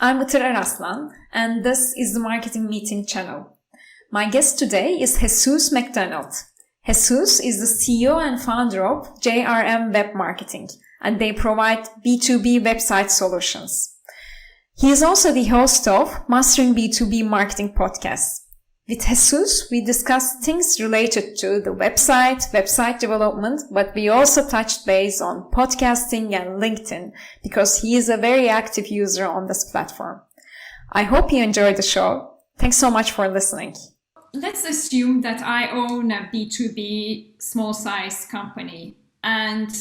I'm Itira Aslan, and this is the Marketing Meeting channel. My guest today is Jesus McDonald. Jesus is the CEO and founder of JRM Web Marketing, and they provide B2B website solutions. He is also the host of Mastering B2B Marketing podcast. With Jesus, we discussed things related to the website development, but we also touched base on podcasting and LinkedIn because he is a very active user on this platform. I hope you enjoyed the show. Thanks so much for listening. Let's assume that I own a B2B small size company and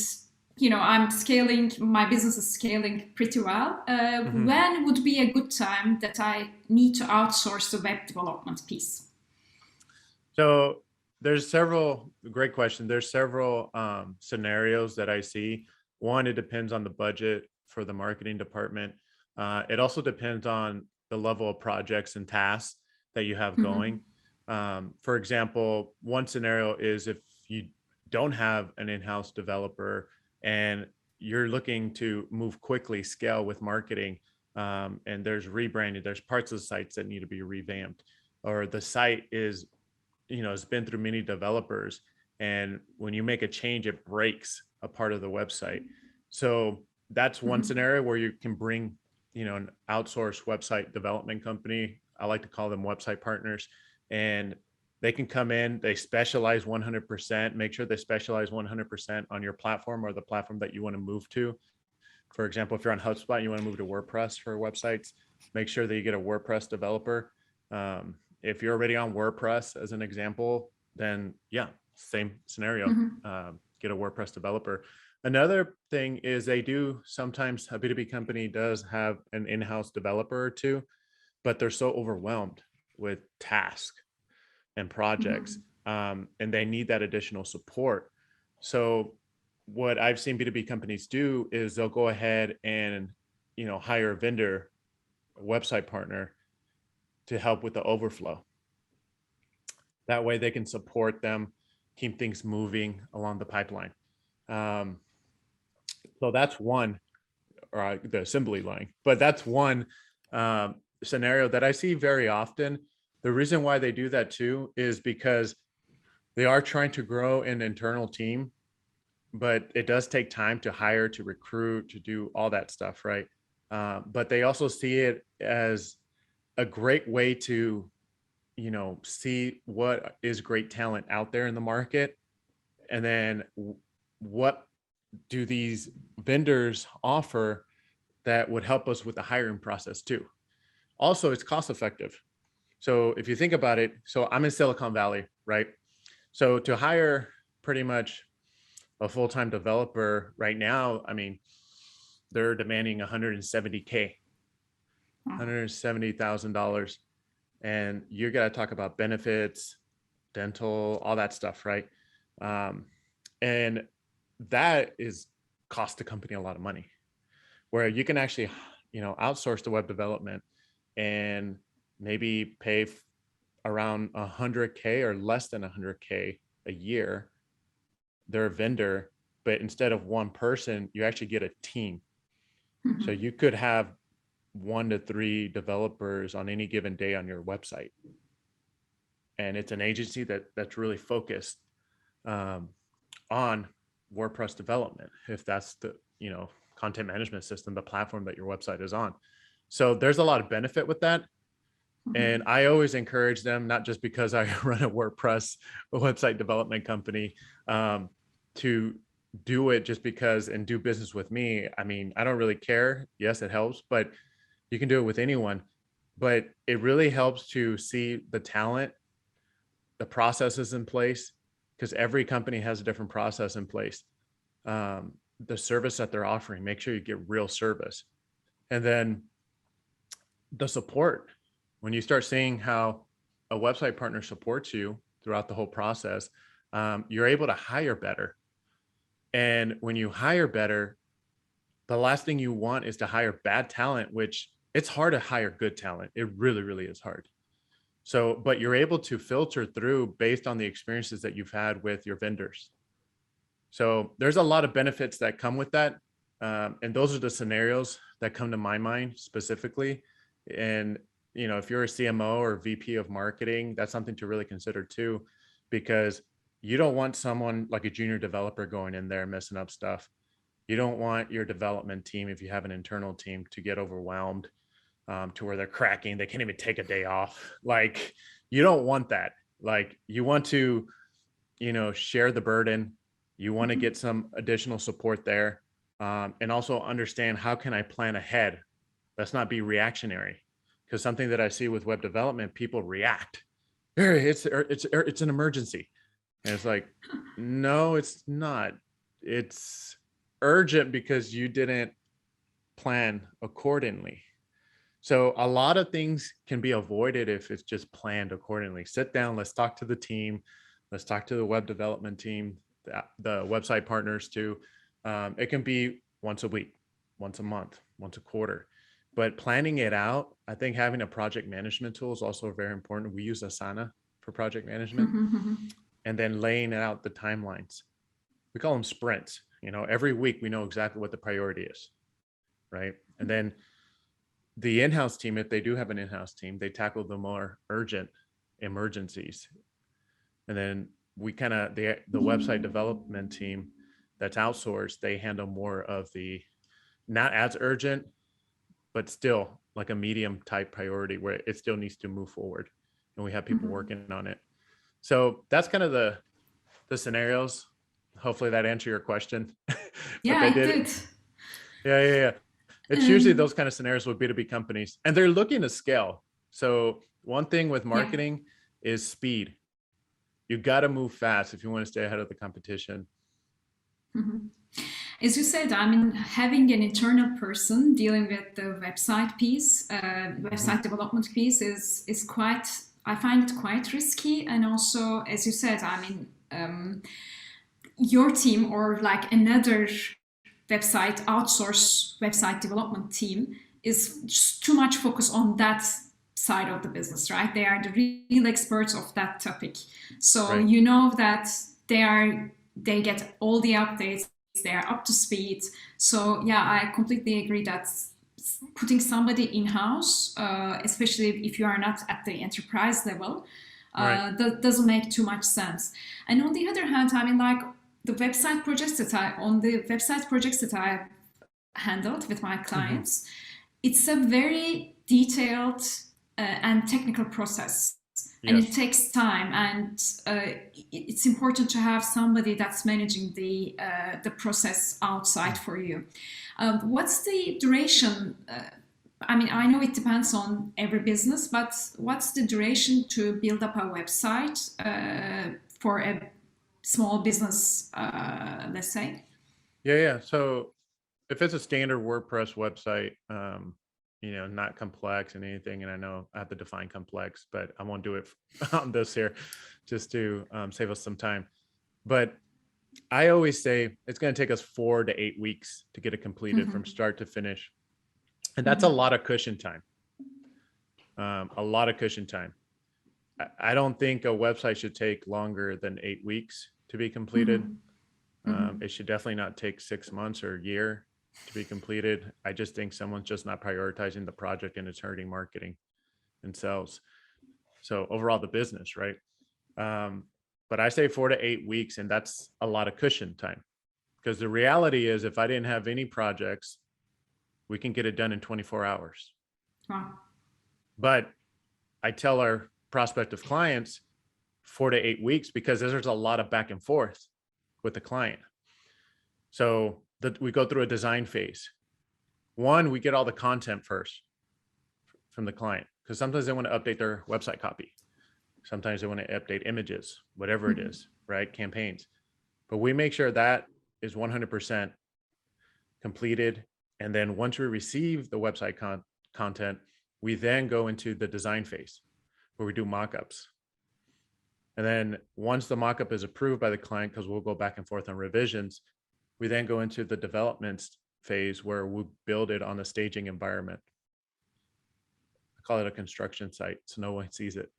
I'm scaling, my business is scaling pretty well. When would be a good time that I need to outsource the web development piece? So there's great question. There's several scenarios that I see. One, it depends on the budget for the marketing department. It also depends on the level of projects and tasks that you have going. For example, one scenario is if you don't have an in-house developer and you're looking to move quickly, scale with marketing, and there's rebranding, there's parts of the sites that need to be revamped, or the site is, it's been through many developers, and when you make a change, it breaks a part of the website. So that's one scenario where you can bring, an outsourced website development company. I like to call them website partners, and they can come in, they specialize 100%, make sure they specialize 100% on your platform or the platform that you want to move to. For example, if you're on HubSpot and you want to move to WordPress for websites, make sure that you get a WordPress developer. If you're already on WordPress as an example, then yeah, same scenario, get a WordPress developer. Another thing is sometimes a B2B company does have an in-house developer or two, but they're so overwhelmed with tasks and projects, and they need that additional support. So what I've seen B2B companies do is they'll go ahead and, hire a vendor, a website partner to help with the overflow. That way they can support them, keep things moving along the pipeline. So that's one, or the assembly line, but that's one scenario that I see very often. The reason why they do that too is because they are trying to grow an internal team, but it does take time to hire, to recruit, to do all that stuff, right? But they also see it as a great way to, see what is great talent out there in the market. And then what do these vendors offer that would help us with the hiring process too? Also, it's cost effective. So if you think about it, so I'm in Silicon Valley, right? So to hire pretty much a full-time developer right now, they're demanding $170K, $170,000. And you got to talk about benefits, dental, all that stuff, right? And that is cost the company a lot of money, where you can actually, outsource the web development and maybe pay around $100K or less than $100K a year. They're a vendor, but instead of one person, you actually get a team. So you could have 1 to 3 developers on any given day on your website. And it's an agency that's really focused on WordPress development, if that's the, content management system, the platform that your website is on. So there's a lot of benefit with that. And I always encourage them, not just because I run a WordPress website development company, to do it just because and do business with me. I don't really care. Yes, it helps, but you can do it with anyone. But it really helps to see the talent, the processes in place, because every company has a different process in place. The service that they're offering, make sure you get real service. And then the support. When you start seeing how a website partner supports you throughout the whole process, you're able to hire better. And when you hire better, the last thing you want is to hire bad talent, which it's hard to hire good talent. It really, really is hard. So, but you're able to filter through based on the experiences that you've had with your vendors. So there's a lot of benefits that come with that. And those are the scenarios that come to my mind specifically. And, if you're a CMO or VP of marketing, that's something to really consider too, because you don't want someone like a junior developer going in there messing up stuff. You don't want your development team, if you have an internal team, to get overwhelmed to where they're cracking. They can't even take a day off. Like, you don't want that. Like, you want to, share the burden. You want to get some additional support there, and also understand, how can I plan ahead? Let's not be reactionary, because something that I see with web development, people react. It's an emergency. And it's like, no, it's not. It's urgent because you didn't plan accordingly. So a lot of things can be avoided if it's just planned accordingly. Sit down, let's talk to the team. Let's talk to the web development team, the website partners too. It can be once a week, once a month, once a quarter. But planning it out, I think having a project management tool is also very important. We use Asana for project management. And then laying out the timelines. We call them sprints. Every week we know exactly what the priority is, right? And then the in-house team, if they do have an in-house team, they tackle the more urgent emergencies. And then we kind of, the website development team that's outsourced, they handle more of the not as urgent, but still like a medium type priority where it still needs to move forward. And we have people working on it. So that's kind of the scenarios. Hopefully that answered your question. Yeah, it did. Yeah. It's usually those kind of scenarios with B2B companies, and they're looking to scale. So one thing with marketing is speed. You got to move fast if you want to stay ahead of the competition. As you said, I mean, having an internal person dealing with the website piece, website development piece is quite, I find it quite risky. And also, as you said, I mean, your team or like another website outsource website development team is just too much focus on that side of the business, right? They are the real experts of that topic. So you know that they get all the updates, they are up to speed. So yeah, I completely agree that putting somebody in-house, especially if you are not at the enterprise level, that doesn't make too much sense. And on the other hand, I mean, like the website projects that I handled with my clients, it's a very detailed and technical process. And it takes time, and it's important to have somebody that's managing the process outside for you. What's the duration? I mean, I know it depends on every business, but what's the duration to build up a website for a small business, let's say? Yeah. So if it's a standard WordPress website, not complex and anything, and I know I have to define complex, but I won't do it on this here just to save us some time. But I always say it's going to take us 4 to 8 weeks to get it completed from start to finish. And that's a lot of cushion time. A lot of cushion time. I don't think a website should take longer than 8 weeks to be completed. It should definitely not take 6 months or a year to be completed. I just think someone's just not prioritizing the project, and it's hurting marketing and sales. So overall the business, right? But I say 4 to 8 weeks, and that's a lot of cushion time, because the reality is if I didn't have any projects, we can get it done in 24 hours. Wow. But I tell our prospective clients 4 to 8 weeks because there's a lot of back and forth with the client. So we go through a design phase. One, we get all the content first from the client, because sometimes they want to update their website copy. Sometimes they want to update images, whatever it is, right? Campaigns. But we make sure that is 100% completed. And then once we receive the website content, we then go into the design phase where we do mock-ups. And then once the mock-up is approved by the client, because we'll go back and forth on revisions, we then go into the development phase where we build it on a staging environment. I call it a construction site, so no one sees it.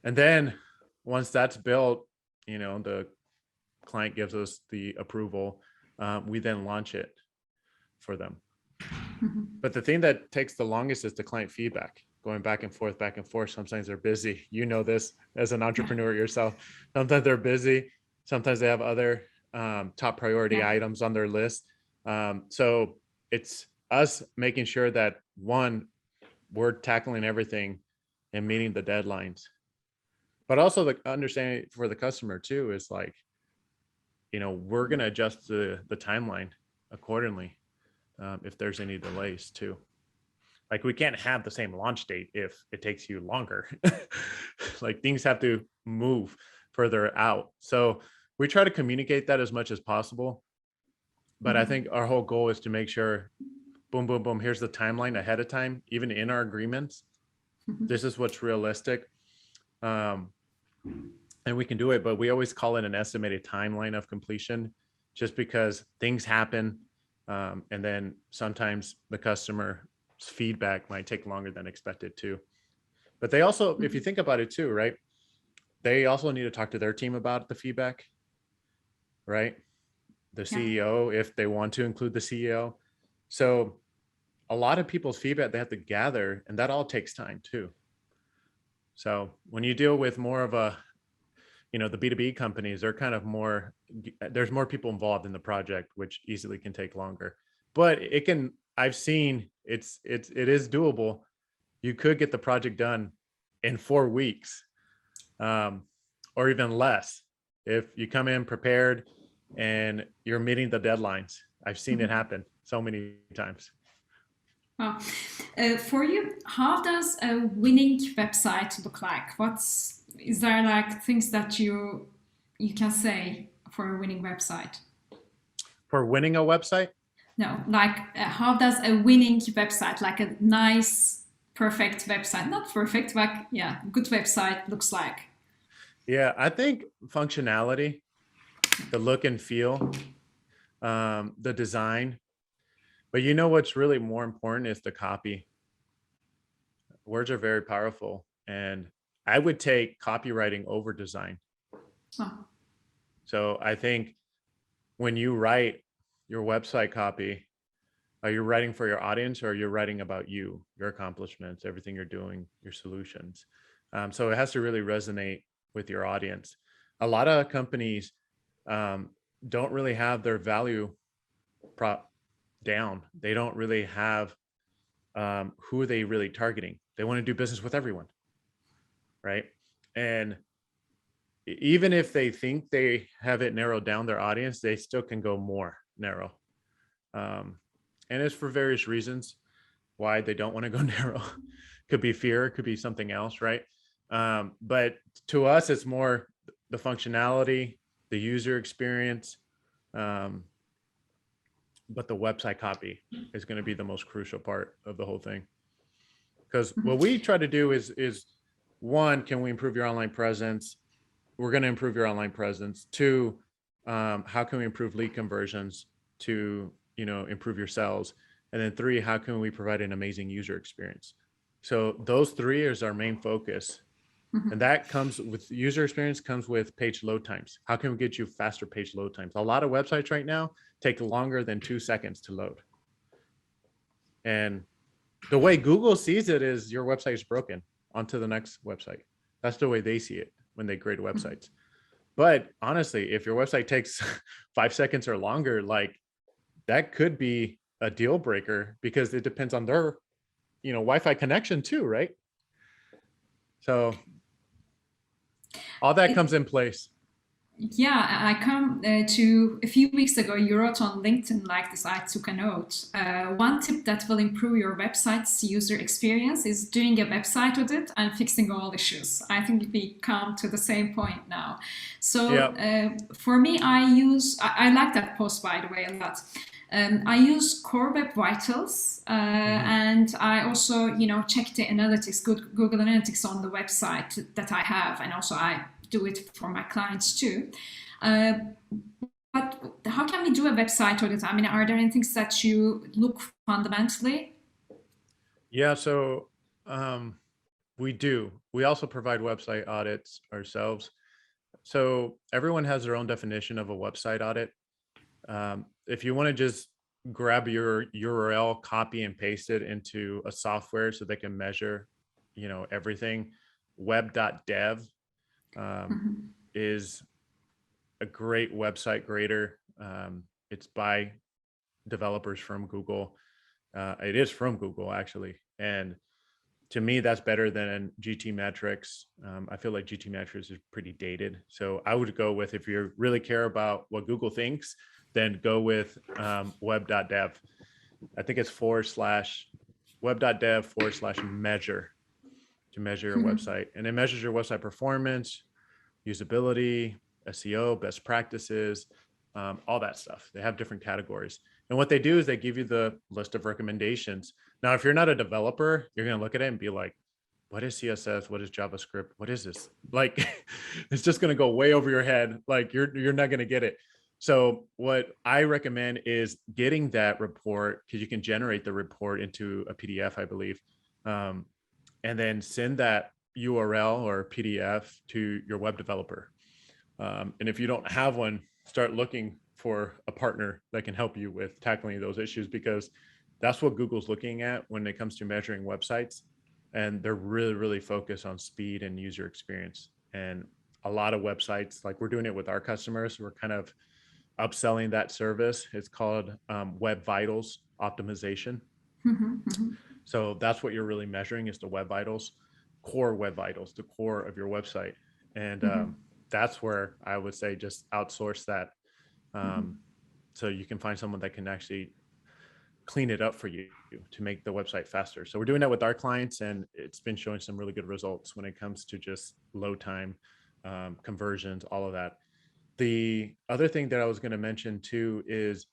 And then once that's built, the client gives us the approval. We then launch it for them. But the thing that takes the longest is the client feedback, going back and forth, back and forth. Sometimes they're busy. You know this as an entrepreneur yourself. Sometimes they're busy. Sometimes they have other top priority items on their list. So it's us making sure that, one, we're tackling everything and meeting the deadlines. But also the understanding for the customer too is like, we're going to adjust the timeline accordingly if there's any delays too. Like, we can't have the same launch date if it takes you longer. Like, things have to move further out. So we try to communicate that as much as possible. But I think our whole goal is to make sure, boom, boom, boom, here's the timeline ahead of time, even in our agreements. This is what's realistic. And we can do it, but we always call it an estimated timeline of completion, just because things happen. And then sometimes the customer's feedback might take longer than expected too. But they also, if you think about it too, right? They also need to talk to their team about the feedback, right? The CEO, if they want to include the CEO. So a lot of people's feedback they have to gather, and that all takes time too. So when you deal with more of a, the B2B companies, they're kind of there's more people involved in the project, which easily can take longer. But I've seen it is doable. You could get the project done in 4 weeks, or even less, if you come in prepared and you're meeting the deadlines. I've seen it happen so many times. Well, for you, how does a winning website look like? Is there like things that you can say for a winning website? For winning a website? No, like how does a winning website, like a nice, perfect website, not perfect, but good website looks like? Yeah, I think functionality, the look and feel, the design. But what's really more important is the copy. Words are very powerful, and I would take copywriting over design. Oh. So I think when you write your website copy, are you writing for your audience, or are you writing about you, your accomplishments, everything you're doing, your solutions? So it has to really resonate with your audience. A lot of companies don't really have their value prop down. They don't really have who are they really targeting. They want to do business with everyone, right? And even if they think they have it narrowed down, their audience, they still can go more narrow. And it's for various reasons why they don't want to go narrow. Could be fear, could be something else, right? But to us, it's more the functionality, the user experience, but the website copy is going to be the most crucial part of the whole thing. Because what we try to do is one, can we improve your online presence? We're going to improve your online presence. Two, how can we improve lead conversions to improve your sales? And then three, how can we provide an amazing user experience? So those three is our main focus. And that comes with user experience, comes with page load times. How can we get you faster page load times? A lot of websites right now take longer than 2 seconds to load. And the way Google sees it is your website is broken, on to the next website. That's the way they see it when they grade websites. But honestly, if your website takes 5 seconds or longer, like, that could be a deal breaker, because it depends on their Wi-Fi connection too, right? So all that comes in place. Yeah, I come to a few weeks ago, you wrote on LinkedIn like this, I took a note. One tip that will improve your website's user experience is doing a website audit and fixing all issues. I think we come to the same point now. So for me, I like that post, by the way, a lot. I use Core Web Vitals, and I also, check the analytics, Google Analytics on the website that I have, and also I do it for my clients too. But how can we do a website audit? I mean, are there any things that you look fundamentally? Yeah, so we do. We also provide website audits ourselves. So everyone has their own definition of a website audit. If you want to just grab your URL, copy and paste it into a software so they can measure, everything. Web.dev is a great website grader. It's by developers from Google. It is from Google, actually. And to me, that's better than GTmetrix. I feel like GTmetrix is pretty dated. So I would go with, if you really care about what Google thinks, then go with web.dev. I think it's web.dev/measure to measure your website. And it measures your website performance, usability, SEO, best practices, all that stuff. They have different categories. And what they do is they give you the list of recommendations. Now, if you're not a developer, you're going to look at it and be like, what is CSS? What is JavaScript? What is this? Like, it's just going to go way over your head. Like, you're not going to get it. So what I recommend is getting that report, because you can generate the report into a PDF, I believe, and then send that URL or PDF to your web developer. And if you don't have one, start looking for a partner that can help you with tackling those issues, because that's what Google's looking at when it comes to measuring websites. And they're really, really focused on speed and user experience. And a lot of websites, like we're doing it with our customers, we're kind of upselling that service. It's called Web Vitals optimization. So that's what you're really measuring, is the Web Vitals, core Web Vitals, the core of your website. And that's where I would say just outsource that. So you can find someone that can actually clean it up for you to make the website faster. So we're doing that with our clients, and it's been showing some really good results when it comes to just load time, conversions, all of that. The other thing that I was going to mention too is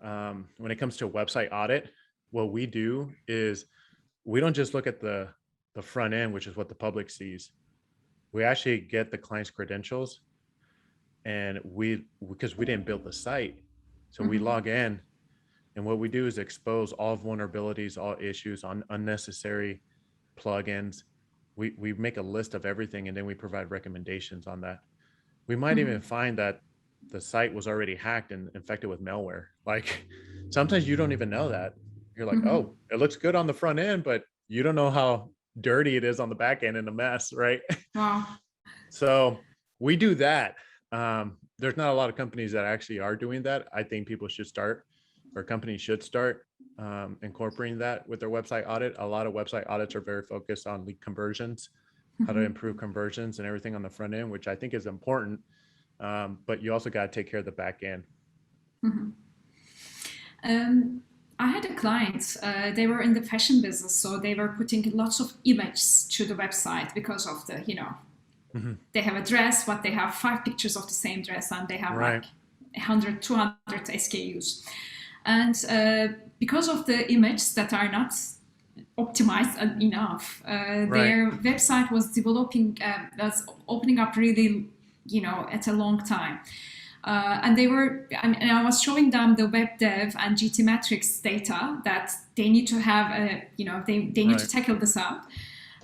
when it comes to website audit, what we do is we don't just look at the front end, which is what the public sees. We actually get the client's credentials, and because we didn't build the site, so we log in, and what we do is expose all vulnerabilities, all issues, on unnecessary plugins. We make a list of everything, and then we provide recommendations on that. We might even find that the site was already hacked and infected with malware. Like, sometimes you don't even know that. You're like, oh, it looks good on the front end, but you don't know how dirty it is on the back end and a mess, right? Wow. So we do that. There's not a lot of companies that actually are doing that. I think people should start, or companies should start incorporating that with their website audit. A lot of website audits are very focused on lead conversions, how to improve conversions and everything on the front end, which I think is important. But you also got to take care of the back end. I had a client, they were in the fashion business, so they were putting lots of images to the website because of the, they have a dress, but they have 5 pictures of the same dress, and they have like 100, 200 SKUs. And because of the images that are not optimized enough, their website was opening up really, at a long time. And I was showing them the web dev and GTmetrix data that they need to have, they need to tackle this out.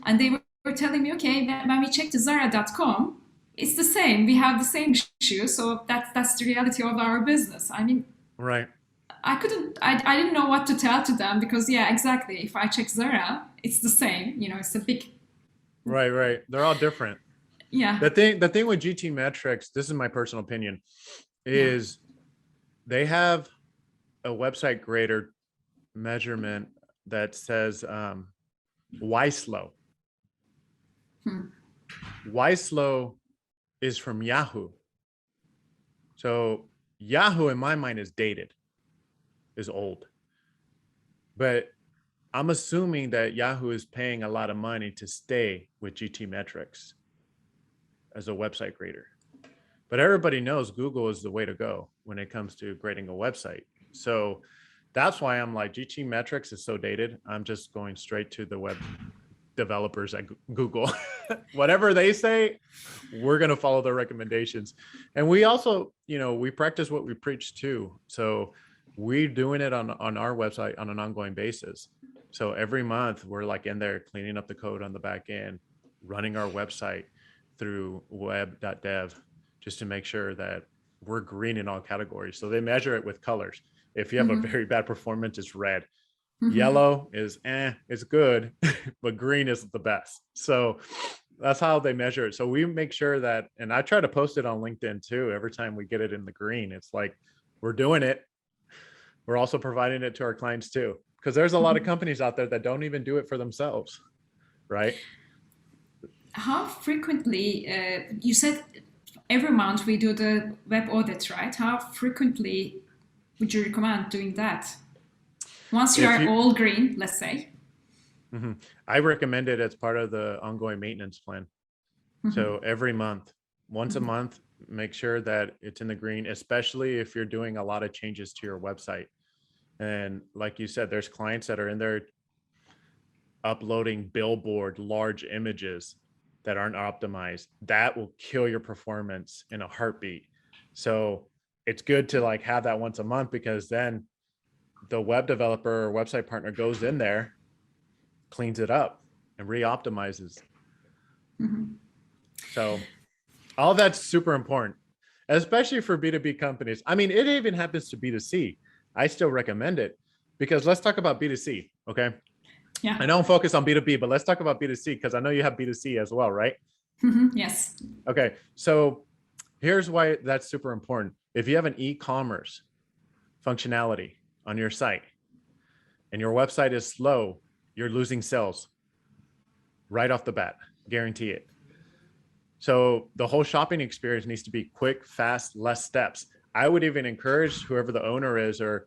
And they were telling me, okay, when we check the Zara.com, it's the same. We have the same issue. So that's the reality of our business. I mean, I didn't know what to tell to them, because exactly. If I check Zara, it's the same. It's a big. Right. They're all different. Yeah. The thing with GTmetrix, this is my personal opinion, is they have a website grader measurement that says why slow. Why slow is from Yahoo. So Yahoo, in my mind, is dated, is old. But I'm assuming that Yahoo is paying a lot of money to stay with GTmetrix as a website grader. But everybody knows Google is the way to go when it comes to grading a website. So that's why I'm like, GTmetrix is so dated. I'm just going straight to the web developers at Google. Whatever they say, we're going to follow their recommendations. And we also, we practice what we preach too. So we're doing it on our website on an ongoing basis. So every month we're like in there cleaning up the code on the back end, running our website through web.dev, just to make sure that we're green in all categories. So they measure it with colors. If you have a very bad performance, it's red. Yellow is it's good, but green is the best. So that's how they measure it. So we make sure that, and I try to post it on LinkedIn too. Every time we get it in the green, it's like, we're doing it. We're also providing it to our clients too, because there's a lot of companies out there that don't even do it for themselves, right? How frequently, you said every month we do the web audit, right? How frequently would you recommend doing that? Once you are all green, let's say. I recommend it as part of the ongoing maintenance plan. So every month, once a month, make sure that it's in the green, especially if you're doing a lot of changes to your website. And like you said, there's clients that are in there uploading billboard large images that aren't optimized. That will kill your performance in a heartbeat. So it's good to like have that once a month, because then the web developer or website partner goes in there, cleans it up, and re-optimizes. So all that's super important, especially for B2B companies. I mean, it even happens to B2C. I still recommend it, because let's talk about B2C. Okay. Yeah. I don't focus on B2B, but let's talk about B2C, because I know you have B2C as well, right? Yes. Okay. So here's why that's super important. If you have an e-commerce functionality on your site and your website is slow, you're losing sales right off the bat, guarantee it. So the whole shopping experience needs to be quick, fast, less steps. I would even encourage whoever the owner is or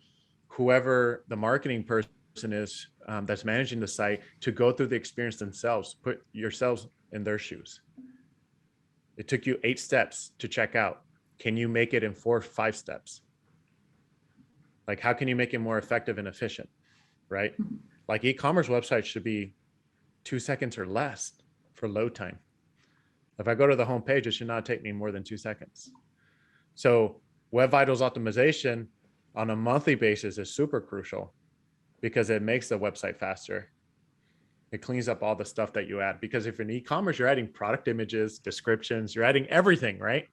whoever the marketing person is that's managing the site to go through the experience themselves. Put yourselves in their shoes. It took you 8 steps to check out. Can you make it in 4 or 5 steps? Like, how can you make it more effective and efficient, right? Like e-commerce websites should be 2 seconds or less for load time. If I go to the home page, it should not take me more than 2 seconds. So Web Vitals optimization on a monthly basis is super crucial, because it makes the website faster. It cleans up all the stuff that you add, because if in e-commerce, you're adding product images, descriptions, you're adding everything, right?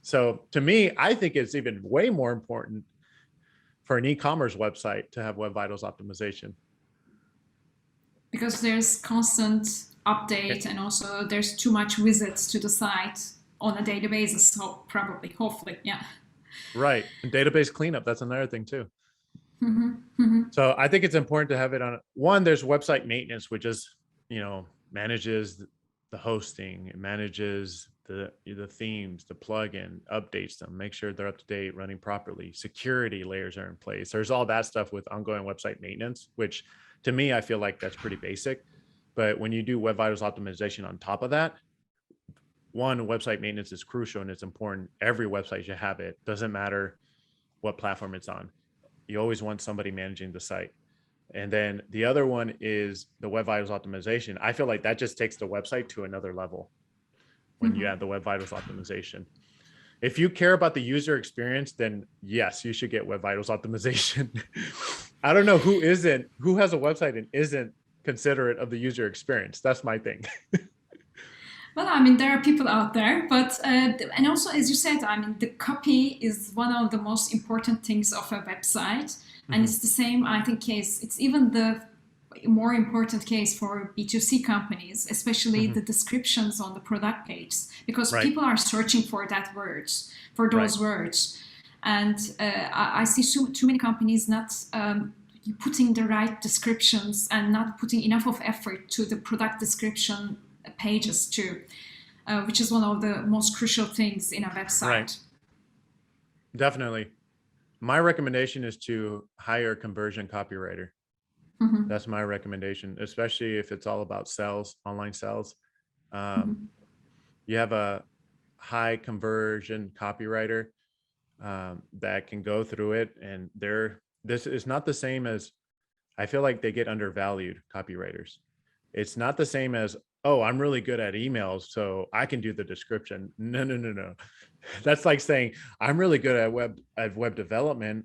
So to me, I think it's even way more important for an e-commerce website to have Web Vitals optimization. Because there's constant update, and also there's too much visits to the site on a daily basis. So probably, hopefully, yeah. Right. And database cleanup, that's another thing too. So I think it's important to have it on one. There's website maintenance, which is, manages the hosting, it manages the themes, the plugin, updates them, make sure they're up to date, running properly. Security layers are in place. There's all that stuff with ongoing website maintenance, which to me, I feel like that's pretty basic. But when you do Web Vitals optimization on top of that, one, website maintenance is crucial and it's important. Every website should have it. Doesn't matter what platform it's on. You always want somebody managing the site. And then the other one is the Web Vitals optimization. I feel like that just takes the website to another level when you add the Web Vitals optimization. If you care about the user experience, then yes, you should get Web Vitals optimization. I don't know who has a website and isn't considerate of the user experience. That's my thing. Well, I mean, there are people out there, but and also, as you said, I mean, the copy is one of the most important things of a website, and it's the same, I think, case. It's even the more important case for B2C companies, especially the descriptions on the product page, because people are searching for those words, and I see too many companies not putting the right descriptions and not putting enough of effort to the product description pages too, which is one of the most crucial things in a website. Right. Definitely. My recommendation is to hire a conversion copywriter. That's my recommendation, especially if it's all about sales, online sales. You have a high conversion copywriter that can go through it, and this is not the same as, I feel like they get undervalued, copywriters. It's not the same as, oh, I'm really good at emails, so I can do the description. No. That's like saying, I'm really good at web development.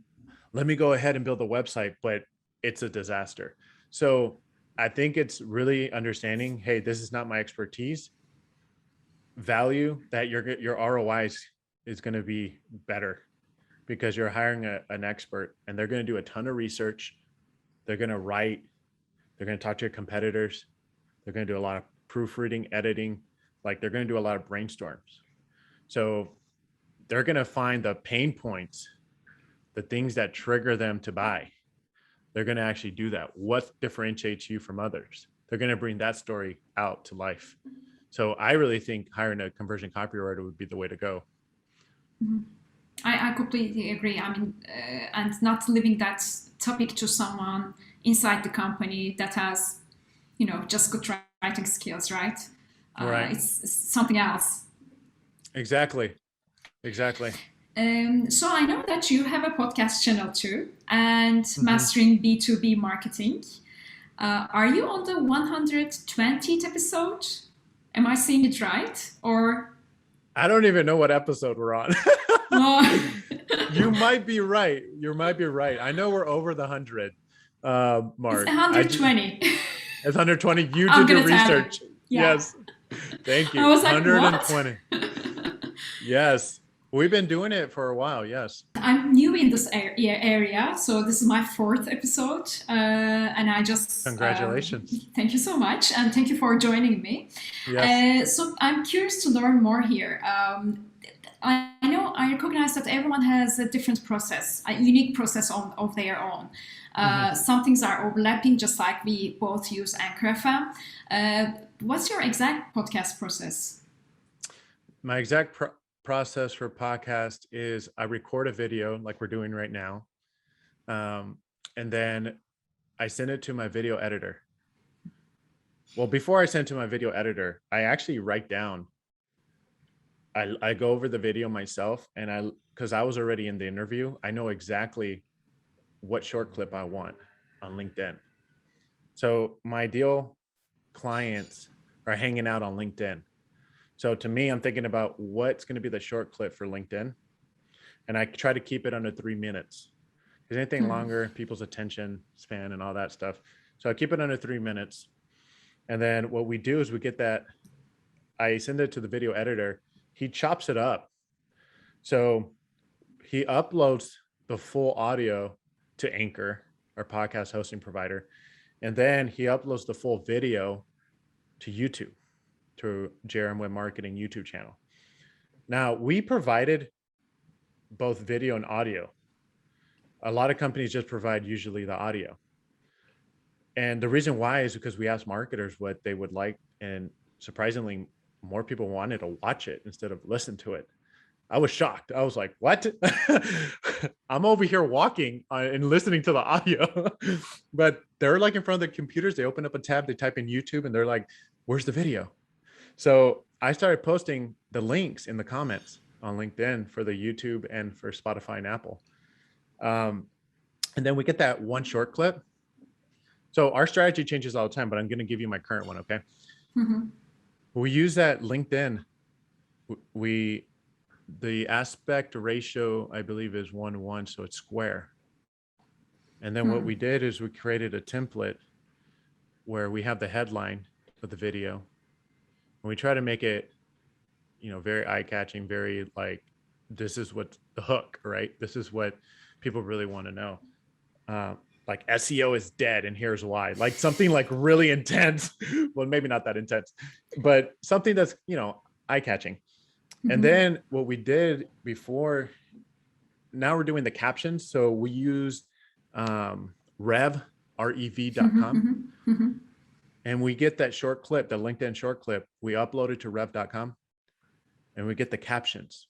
Let me go ahead and build a website, but it's a disaster. So I think it's really understanding, hey, this is not my expertise. Value that your ROI is going to be better because you're hiring an expert and they're going to do a ton of research. They're going to write, they're going to talk to your competitors. They're going to do a lot of proofreading, editing, like they're going to do a lot of brainstorms. So they're going to find the pain points, the things that trigger them to buy. They're going to actually do that. What differentiates you from others? They're going to bring that story out to life. So I really think hiring a conversion copywriter would be the way to go. Mhm. I completely agree. I mean, and not leaving that topic to someone inside the company that has, just good writing skills, right? Right. It's something else. Exactly. So I know that you have a podcast channel too, and Mhm. mastering B2B marketing. Are you on the 120th episode? Am I saying it right? Or I don't even know what episode we're on. oh, You might be right. I know we're over the 100 mark. it's 120. It's 120. You I'm did your gonna tell you. research. Yeah. Yes. Thank you. I was like, 120. what? Yes. We've been doing it for a while. Yes. I'm new in this area, so this is my 4th episode, and I just Congratulations. Thank you so much, and thank you for joining me. Yes. So I'm curious to learn more here. I recognize that everyone has a different process, a unique process of their own. Some things are overlapping, just like we both use Anchor FM. What's your exact podcast process? My exact process for podcast is I record a video like we're doing right now. And then I send it to my video editor. Well, before I send it to my video editor, I actually write down. I go over the video myself, and because I was already in the interview, I know exactly what short clip I want on LinkedIn. So my ideal clients are hanging out on LinkedIn. So to me, I'm thinking about what's going to be the short clip for LinkedIn. And I try to keep it under 3 minutes. Because anything longer, people's attention span and all that stuff. So I keep it under 3 minutes. And then what we do is we get that, I send it to the video editor. He chops it up. So he uploads the full audio to Anchor, our podcast hosting provider. And then he uploads the full video to YouTube, to JRM Web Marketing YouTube channel. Now, we provided both video and audio. A lot of companies just provide usually the audio. And the reason why is because we asked marketers what they would like, and surprisingly, more people wanted to watch it instead of listen to it. I was shocked. I was like, what? I'm over here walking and listening to the audio. But they're like in front of the computers. They open up a tab, they type in YouTube, and they're like, where's the video? So I started posting the links in the comments on LinkedIn for the YouTube and for Spotify and Apple. And then we get that one short clip. So our strategy changes all the time, but I'm going to give you my current one. Okay. We use that LinkedIn. The aspect ratio, I believe, is 1:1. So it's square. And then what we did is we created a template where we have the headline of the video. And we try to make it, very eye-catching, very like, this is what the hook, right? This is what people really want to know. Like SEO is dead and here's why. Like something like really intense. Well, maybe not that intense, but something that's, eye-catching. And then what we did before, now we're doing the captions. So we used rev.com. And we get that short clip, the LinkedIn short clip, we upload it to rev.com and we get the captions.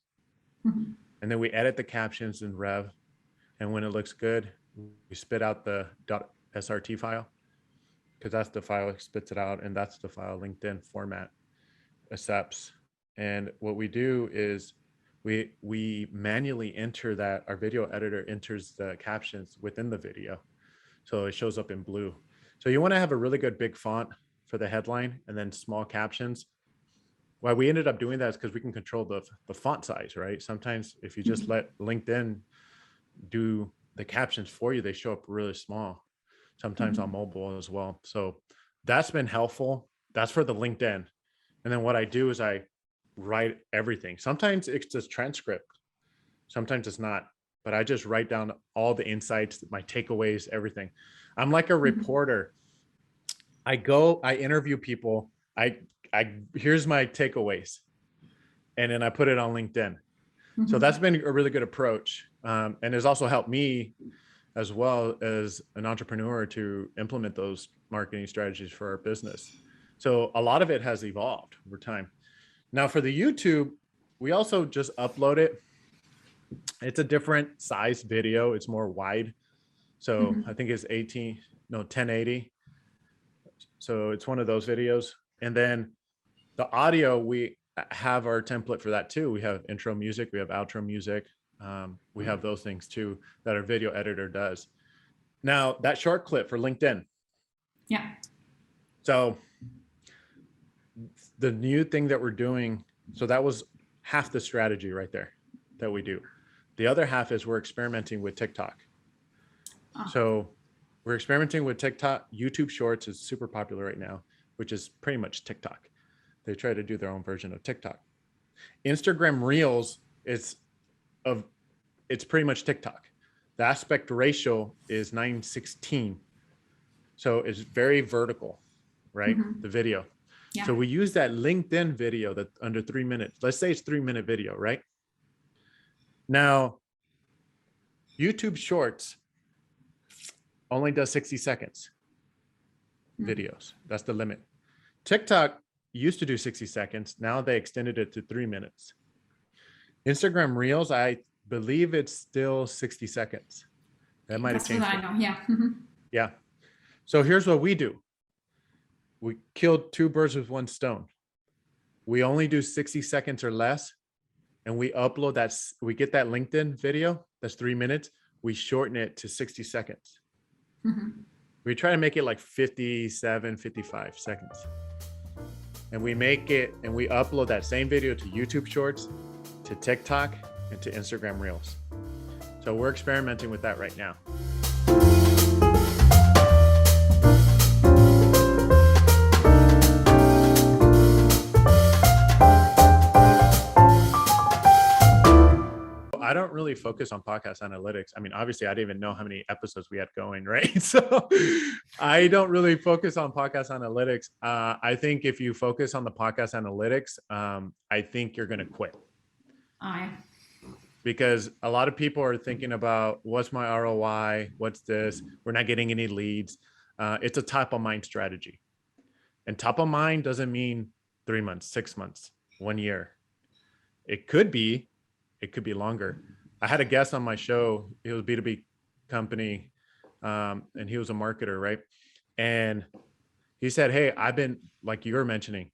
And then we edit the captions in Rev. And when it looks good, we spit out the .srt file, because that's the file that spits it out. And that's the file LinkedIn format accepts. And what we do is we manually enter that, our video editor enters the captions within the video. So it shows up in blue. So you want to have a really good big font for the headline and then small captions. Why we ended up doing that is because we can control the font size, right? Sometimes if you just let LinkedIn do the captions for you, they show up really small, sometimes on mobile as well. So that's been helpful. That's for the LinkedIn. And then what I do is I write everything. Sometimes it's just transcript, sometimes it's not, but I just write down all the insights, my takeaways, everything. I'm like a reporter. I interview people. Here's my takeaways, and then I put it on LinkedIn. So that's been a really good approach. And it's also helped me as well as an entrepreneur to implement those marketing strategies for our business. So a lot of it has evolved over time. Now for the YouTube, we also just upload it. It's a different size video. It's more wide. So I think it's 1080. So it's one of those videos. And then the audio, we have our template for that too. We have intro music, we have outro music. We have those things too that our video editor does. Now that short clip for LinkedIn. Yeah. So the new thing that we're doing, so that was half the strategy right there that we do. The other half is we're experimenting with TikTok. So we're experimenting with TikTok. YouTube Shorts is super popular right now, which is pretty much TikTok. They try to do their own version of TikTok. Instagram Reels it's pretty much TikTok. The aspect ratio is 9:16. So it's very vertical, right? The video. Yeah. So we use that LinkedIn video that under 3 minutes. Let's say it's 3-minute video, right? Now, YouTube Shorts only does 60 seconds videos. That's the limit. TikTok used to do 60 seconds. Now they extended it to 3 minutes. Instagram Reels, I believe it's still 60 seconds. That might have changed. That's what I know, yeah. Yeah. So here's what we do. We killed 2 birds with 1 stone. We only do 60 seconds or less, and we upload that. We get that LinkedIn video that's 3 minutes. We shorten it to 60 seconds. We try to make it like 57, 55 seconds. And we make it, and we upload that same video to YouTube Shorts, to TikTok, and to Instagram Reels. So we're experimenting with that right now. I don't really focus on podcast analytics. I mean, obviously I didn't even know how many episodes we had going, right? So I don't really focus on podcast analytics. I think if you focus on the podcast analytics, I think you're going to quit. Because a lot of people are thinking about what's my ROI? What's this? We're not getting any leads. It's a top of mind strategy. And top of mind doesn't mean 3 months, 6 months, 1 year. It could be longer. I had a guest on my show. He was a B2B company, and he was a marketer, right? And he said, hey, I've been, like you were mentioning,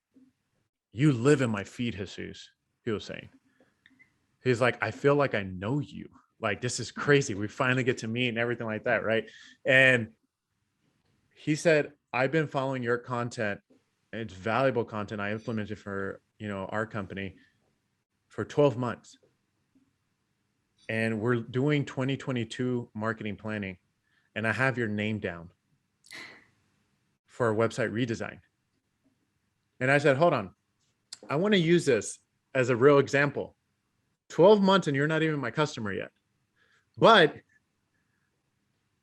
you live in my feed, Jesus, he was saying. He's like, I feel like I know you. Like, this is crazy. We finally get to meet and everything like that, right? And he said, I've been following your content. It's valuable content. I implemented for, our company for 12 months. And we're doing 2022 marketing planning. And I have your name down for a website redesign. And I said, hold on. I want to use this as a real example. 12 months and you're not even my customer yet. But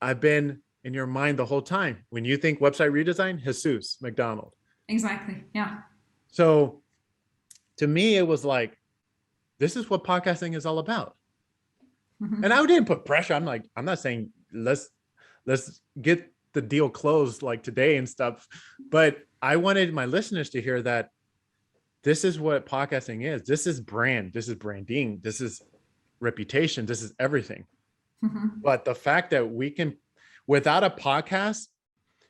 I've been in your mind the whole time. When you think website redesign, Jesus McDonald. Exactly. Yeah. So to me, it was like, this is what podcasting is all about. And I didn't put pressure. I'm not saying let's get the deal closed like today and stuff. But I wanted my listeners to hear that this is what podcasting is. This is brand. This is branding. This is reputation. This is everything. But the fact that we can, without a podcast,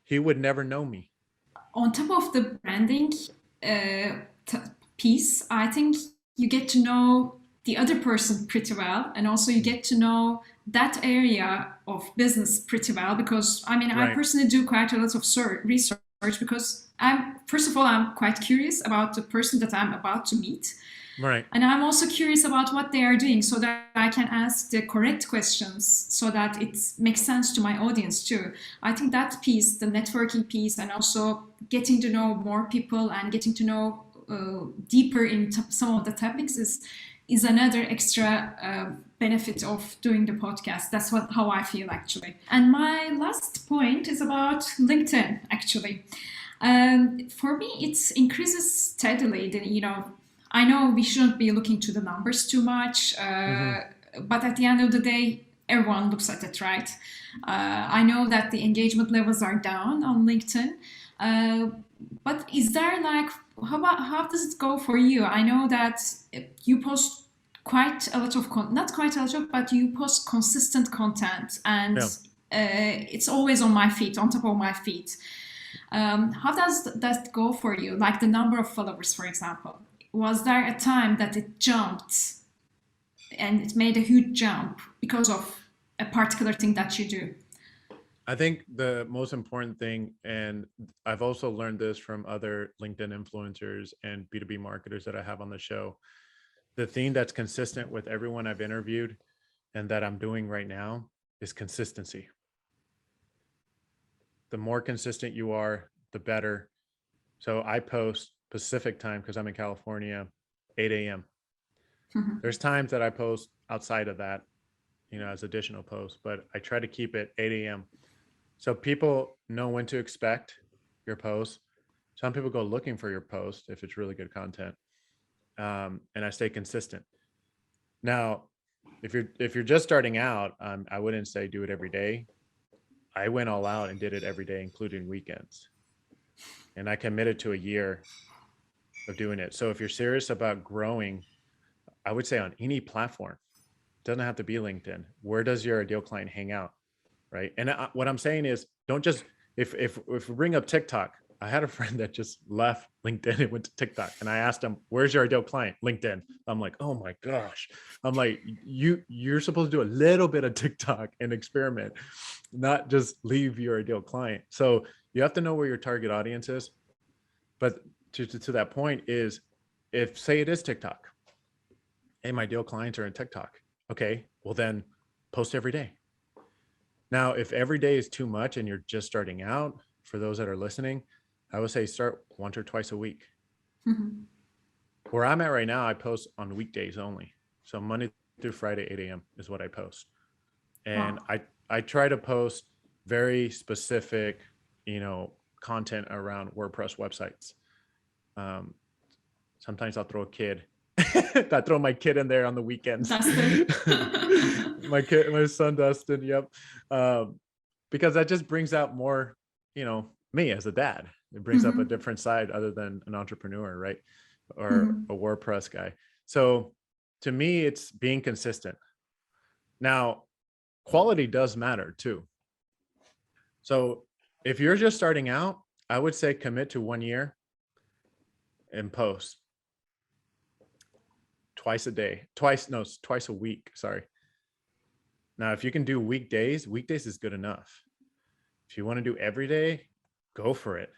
he would never know me. On top of the branding piece, I think you get to know the other person pretty well. And also you get to know that area of business pretty well, because I personally do quite a lot of research, because first of all, I'm quite curious about the person that I'm about to meet. Right. And I'm also curious about what they are doing, so that I can ask the correct questions so that it makes sense to my audience too. I think that piece, the networking piece, and also getting to know more people and getting to know deeper in some of the topics is another extra benefit of doing the podcast. That's how I feel, actually. And my last point is about LinkedIn, actually. For me, it increases steadily. I know we shouldn't be looking to the numbers too much, but at the end of the day, everyone looks at it, right? I know that the engagement levels are down on LinkedIn, but is there how does it go for you? I know that you post quite a lot of not quite a lot, but you post consistent content, and it's always on top of my feed. How does that go for you? Like the number of followers, for example. Was there a time that it jumped and it made a huge jump because of a particular thing that you do? I think the most important thing, and I've also learned this from other LinkedIn influencers and B2B marketers that I have on the show, the thing that's consistent with everyone I've interviewed and that I'm doing right now is consistency. The more consistent you are, the better. So I post Pacific time because I'm in California, 8 a.m. There's times that I post outside of that, as additional posts, but I try to keep it 8 a.m. So people know when to expect your post. Some people go looking for your post if it's really good content. And I stay consistent. Now, if you're just starting out, I wouldn't say do it every day. I went all out and did it every day, including weekends. And I committed to a year of doing it. So if you're serious about growing, I would say on any platform, it doesn't have to be LinkedIn. Where does your ideal client hang out, right? And what I'm saying is, don't just, if we bring up TikTok, I had a friend that just left LinkedIn and went to TikTok, and I asked him, where's your ideal client? LinkedIn. I'm like, oh my gosh. I'm like, you're supposed to do a little bit of TikTok and experiment, not just leave your ideal client. So you have to know where your target audience is. But to that point is, if say it is TikTok, hey, my ideal clients are in TikTok. Okay, well then post every day. Now, if every day is too much and you're just starting out, for those that are listening, I would say start once or twice a week. Where I'm at right now, I post on weekdays only. So Monday through Friday, 8 a.m. is what I post. And I try to post very specific, content around WordPress websites. Sometimes I'll throw a kid. I throw my kid in there on the weekends. Dustin. my son Dustin. Yep. Because that just brings out more, me as a dad. It brings up a different side other than an entrepreneur, right? Or a WordPress guy. So to me, it's being consistent. Now, quality does matter too. So if you're just starting out, I would say commit to 1 year and post twice a week. Sorry. Now, if you can do weekdays is good enough. If you want to do every day, go for it.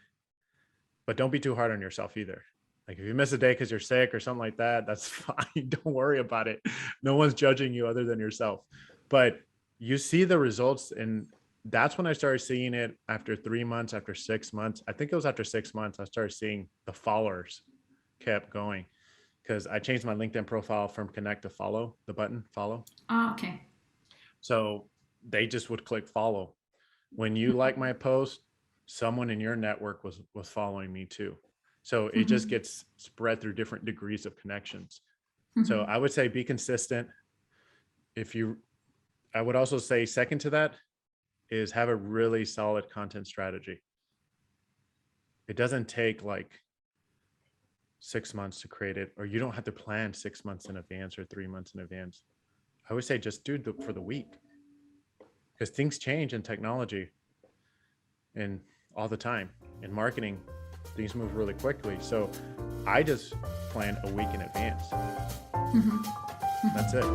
But don't be too hard on yourself either. Like if you miss a day because you're sick or something like that, that's fine. Don't worry about it. No one's judging you other than yourself. But you see the results, and that's when I started seeing it after 3 months, after 6 months. I think it was after 6 months, I started seeing the followers kept going, because I changed my LinkedIn profile from connect to follow, the button follow. Okay. So they just would click follow. When you like my post, someone in your network was following me too. So it just gets spread through different degrees of connections. So I would say be consistent. I would also say second to that is have a really solid content strategy. It doesn't take like 6 months to create it, or you don't have to plan 6 months in advance or 3 months in advance. I would say just do it for the week, because things change in technology and all the time. In marketing, things move really quickly. So I just plan a week in advance. That's it.